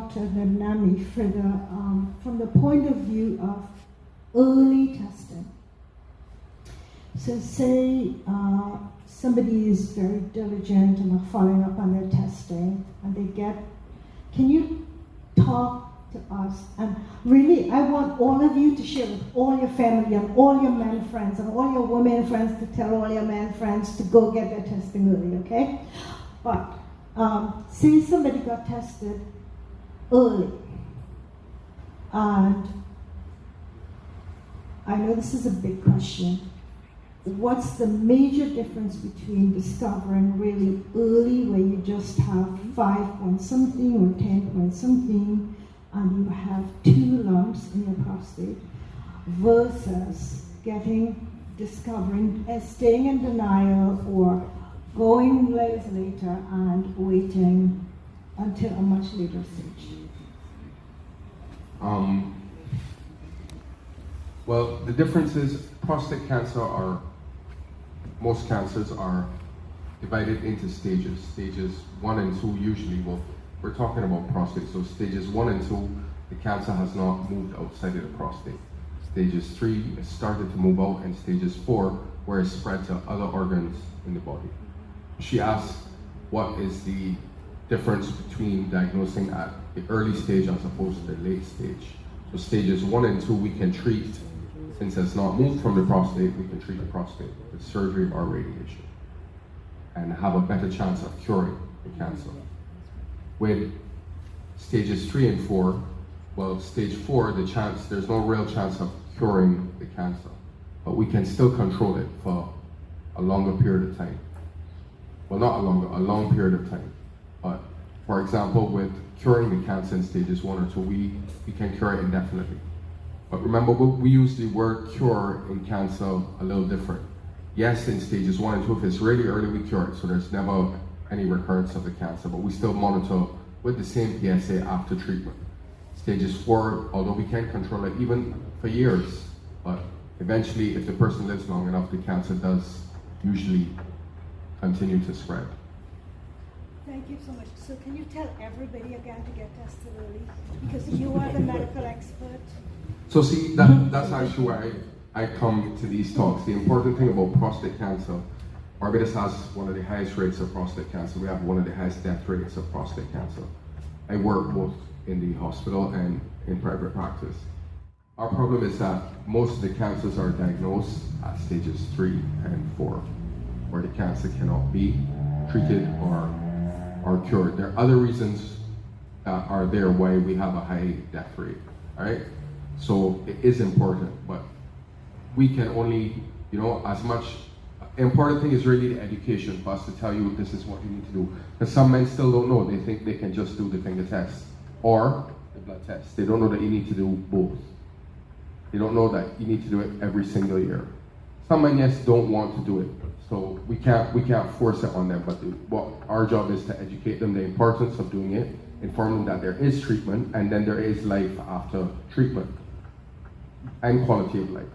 Dr. Nebhnani for from the point of view of early testing. So say somebody is very diligent and are following up on their testing, and can you talk to us? And really, I want all of you to share with all your family and all your men friends and all your women friends to tell all your men friends to go get their testing early, okay? But say somebody got tested early, and I know this is a big question. What's the major difference between discovering really early, where you just have 5 point something or 10 point something, and you have 2 lumps in your prostate, versus discovering, staying in denial or going years later and waiting until a much later stage? Well, the difference is prostate cancer most cancers are divided into stages. Stages 1 and 2 usually, we're talking about prostate, so stages 1 and 2, the cancer has not moved outside of the prostate. Stages 3, it started to move out, and stages 4, where it spread to other organs in the body. She asked, what is the difference between diagnosing at the early stage as opposed to the late stage? So stages 1 and 2 we can treat. Since it's not moved from the prostate, we can treat the prostate with surgery or radiation and have a better chance of curing the cancer. With stages 3 and 4, well, stage 4, there's no real chance of curing the cancer, but we can still control it for a longer period of time. Well, not a long period of time. But for example, with curing the cancer in stages 1 or 2, we can cure it indefinitely. But remember, we use the word cure in cancer a little different. Yes, in stages 1 and 2, if it's really early, we cure it, so there's never any recurrence of the cancer, but we still monitor with the same PSA after treatment. Stages 4, although we can control it even for years, but eventually, if the person lives long enough, the cancer does usually continue to spread. Thank you so much. So can you tell everybody again to get tested early? Because you are the medical expert. So see, that's actually why I come to these talks. The important thing about prostate cancer, Barbados has one of the highest rates of prostate cancer. We have one of the highest death rates of prostate cancer. I work both in the hospital and in private practice. Our problem is that most of the cancers are diagnosed at stages 3 and 4, where the cancer cannot be treated or cured. There are other reasons that are there why we have a high death rate, all right? So it is important, but we can only, as much, important thing is really the education for us to tell you this is what you need to do. Because some men still don't know. They think they can just do the finger test or the blood test. They don't know that you need to do both. They don't know that you need to do it every single year. Some men, yes, don't want to do it. So we can't force it on them, but what our job is to educate them the importance of doing it, inform them that there is treatment, and then there is life after treatment, and quality of life.